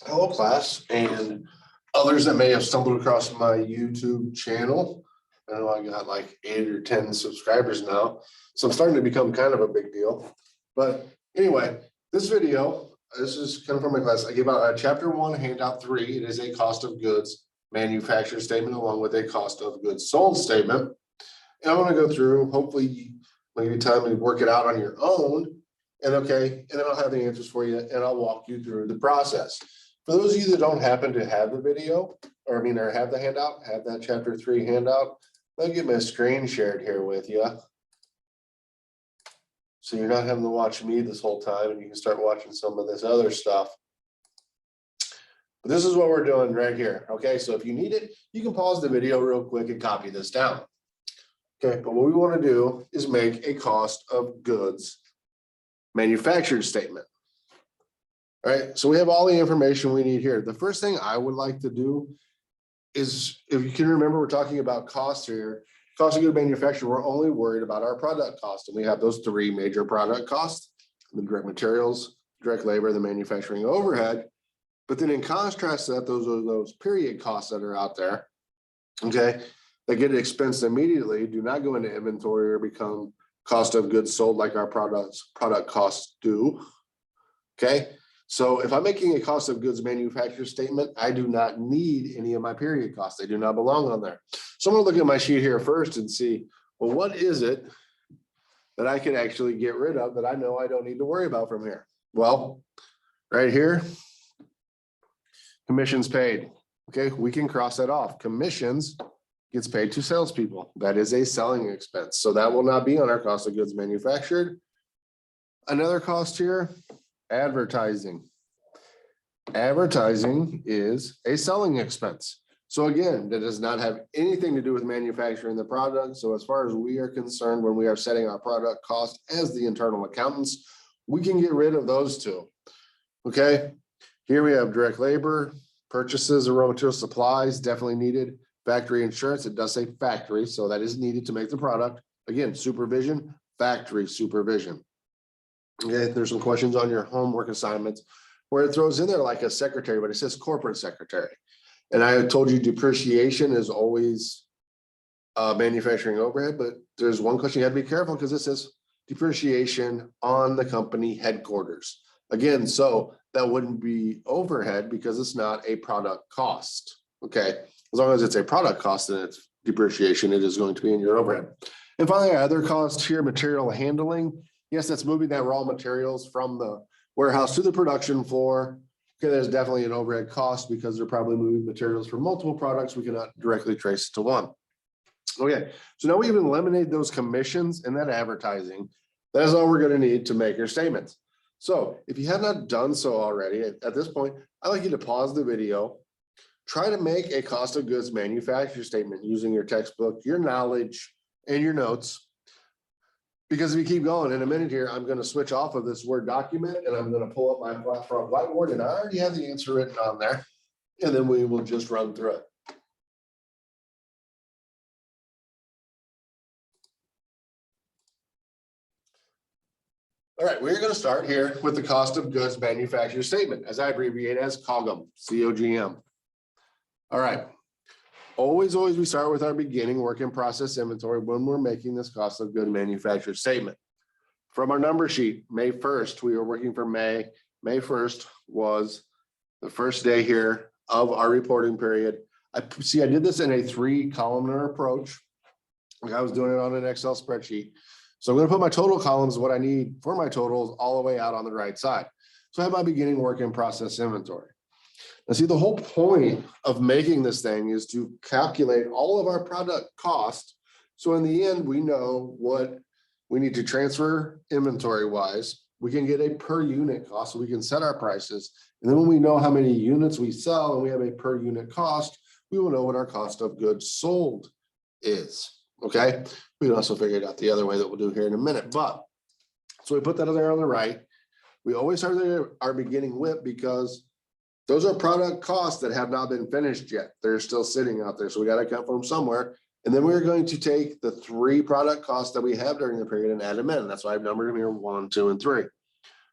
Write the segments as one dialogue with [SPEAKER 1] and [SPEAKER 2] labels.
[SPEAKER 1] Hello, class, and others that may have stumbled across my YouTube channel. I know I got like 8 or 10 subscribers now, so I'm starting to become kind of a big deal. But anyway, this video, this is kind of from my class. I give out a chapter 1, handout 3. It is a cost of goods manufacturer statement along with a cost of goods sold statement. And I want to go through, hopefully, I'll give you time to work it out on your own. And then I'll have the answers for you and I'll walk you through the process. For those of you that don't happen to have the video, or have the handout, have that chapter 3 handout, I'll get my screen shared here with you. So you're not having to watch me this whole time and you can start watching some of this other stuff. But this is what we're doing right here. Okay, so if you need it, you can pause the video real quick and copy this down. Okay, but what we want to do is make a cost of goods manufactured statement. All right, so we have all the information we need here. The first thing I would like to do is, if you can remember, we're talking about costs here. Cost of goods manufactured, we're only worried about our product cost. And we have those 3 major product costs: the direct materials, direct labor, the manufacturing overhead. But then in contrast to that, those are those period costs that are out there, okay, that get expensed immediately, do not go into inventory or become cost of goods sold like our product costs do, okay? So if I'm making a cost of goods manufactured statement, I do not need any of my period costs. They do not belong on there. So I'm gonna look at my sheet here first and see, well, what is it that I can actually get rid of that I know I don't need to worry about from here? Well, right here, commissions paid. Okay, we can cross that off. Commissions gets paid to salespeople. That is a selling expense. So that will not be on our cost of goods manufactured. Another cost here, advertising. Advertising is a selling expense. So again, that does not have anything to do with manufacturing the product. So as far as we are concerned, when we are setting our product cost as the internal accountants, we can get rid of those 2. Okay, here we have direct labor, purchases of raw material supplies, definitely needed. Factory insurance, it does say factory, so that is needed to make the product. Again, supervision, factory supervision. Okay, there's some questions on your homework assignments where it throws in there like a secretary, but it says corporate secretary. And I told you depreciation is always manufacturing overhead, but there's one question you have to be careful because it says depreciation on the company headquarters. Again, so that wouldn't be overhead because it's not a product cost. Okay, as long as it's a product cost, then it's depreciation, it is going to be in your overhead. And finally, our other costs here, material handling. Yes, that's moving that raw materials from the warehouse to the production floor. Okay, there's definitely an overhead cost because they're probably moving materials for multiple products. We cannot directly trace it to one. Okay, so now we've eliminated those commissions and that advertising. That is all we're going to need to make your statements. So if you have not done so already, at this point, I'd like you to pause the video. Try to make a cost of goods manufacturer statement using your textbook, your knowledge, and your notes. Because if you keep going, in a minute here, I'm going to switch off of this Word document and I'm going to pull up my flat front whiteboard, and I already have the answer written on there. And then we will just run through it. All right, we're going to start here with the cost of goods manufacturer statement, as I abbreviate as COGM, C-O-G-M. All right. Always we start with our beginning work in process inventory when we're making this cost of goods manufactured statement. From our number sheet, May 1st, we were working for May. May 1st was the first day here of our reporting period. I did this in a 3-columnar approach. I was doing it on an Excel spreadsheet. So I'm going to put my total columns, what I need for my totals, all the way out on the right side. So I have my beginning work in process inventory. Now see, the whole point of making this thing is to calculate all of our product cost. So in the end, we know what we need to transfer inventory wise. We can get a per unit cost, so we can set our prices. And then when we know how many units we sell and we have a per unit cost, we will know what our cost of goods sold is. Okay, we can also figure it out the other way that we'll do here in a minute. But so we put that there on the right. We always start there our beginning with, because those are product costs that have not been finished yet. They're still sitting out there. So we got to account for them somewhere. And then we're going to take the 3 product costs that we have during the period and add them in. That's why I've numbered them here 1, 2, and 3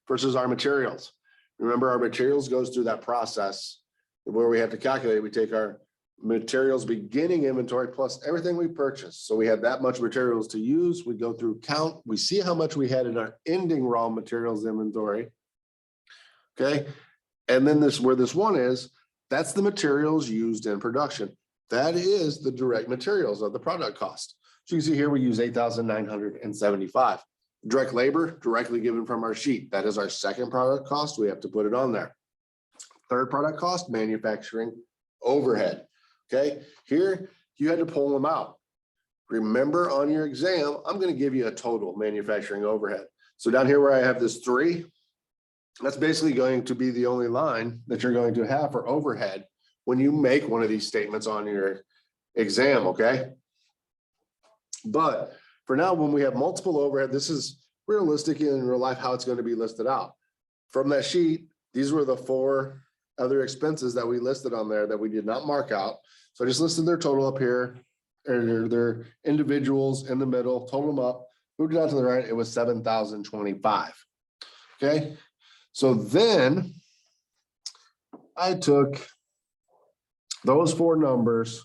[SPEAKER 1] versus our materials. Remember, our materials goes through that process where we have to calculate. We take our materials beginning inventory plus everything we purchased. So we had that much materials to use. We go through count. We see how much we had in our ending raw materials inventory. Okay. And then this, where this one is, that's the materials used in production. That is the direct materials of the product cost. So you can see here, we use 8,975. Direct labor directly given from our sheet. That is our second product cost. We have to put it on there. Third product cost, manufacturing overhead. Okay, here you had to pull them out. Remember on your exam, I'm going to give you a total manufacturing overhead. So down here where I have this 3, that's basically going to be the only line that you're going to have for overhead when you make one of these statements on your exam, okay? But for now, when we have multiple overhead, this is realistic in real life how it's going to be listed out. From that sheet, these were the 4 other expenses that we listed on there that we did not mark out. So I just listed their total up here, and their individuals in the middle, total them up, moved it out to the right, it was 7,025. Okay, so then I took those 4 numbers.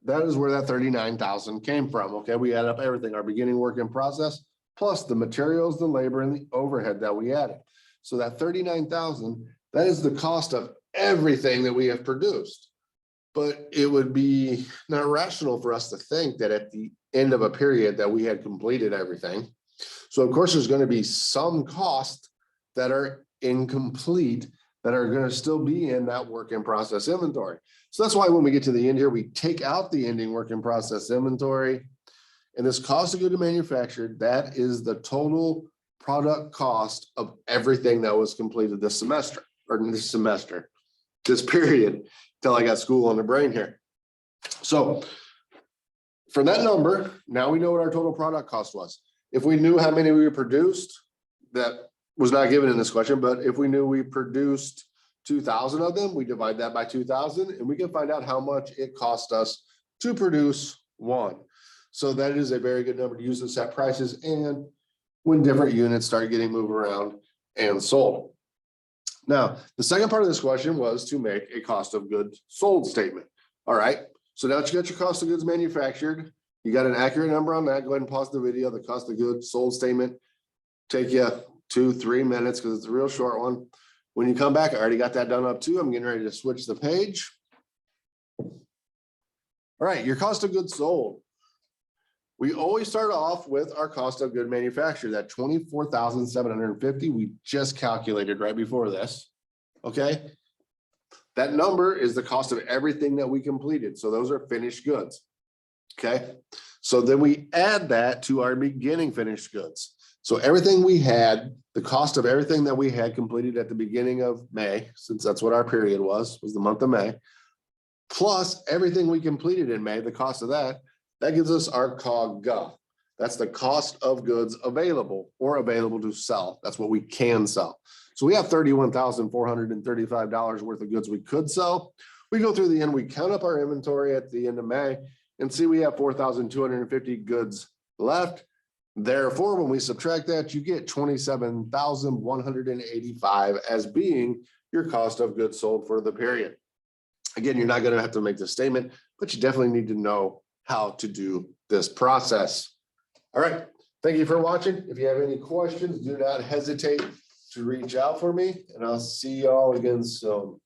[SPEAKER 1] That is where that 39,000 came from. Okay, we add up everything, our beginning work in process, plus the materials, the labor, and the overhead that we added. So that 39,000, that is the cost of everything that we have produced. But it would be not rational for us to think that at the end of a period that we had completed everything. So of course, there's going to be some costs that are incomplete that are going to still be in that work in process inventory. So that's why when we get to the end here, we take out the ending work in process inventory. And this cost of goods manufactured, that is the total product cost of everything that was completed this semester, or this period, till I got school on the brain here. So for that number, now we know what our total product cost was. If we knew how many we produced, that was not given in this question, but if we knew we produced 2,000 of them, we divide that by 2,000 and we can find out how much it cost us to produce 1. So that is a very good number to use to set prices and when different units start getting moved around and sold. Now, the second part of this question was to make a cost of goods sold statement. All right, so now that you got your cost of goods manufactured, you got an accurate number on that, go ahead and pause the video. The cost of goods sold statement take you 2-3 minutes because it's a real short one. When you come back, I already got that done up too. I'm getting ready to switch the page. All right, your cost of goods sold. We always start off with our cost of goods manufactured, that 24,750 we just calculated right before this, okay? That number is the cost of everything that we completed. So those are finished goods, okay? So then we add that to our beginning finished goods. So everything we had, the cost of everything that we had completed at the beginning of May, since that's what our period was the month of May, plus everything we completed in May, the cost of that gives us our COGS. That's the cost of goods available or available to sell. That's what we can sell. So we have $31,435 worth of goods we could sell. We go through the end, we count up our inventory at the end of May and see we have 4,250 goods left. Therefore, when we subtract that, you get 27,185 as being your cost of goods sold for the period. Again, you're not going to have to make the statement, but you definitely need to know how to do this process. All right. Thank you for watching. If you have any questions, do not hesitate to reach out for me, and I'll see y'all again soon.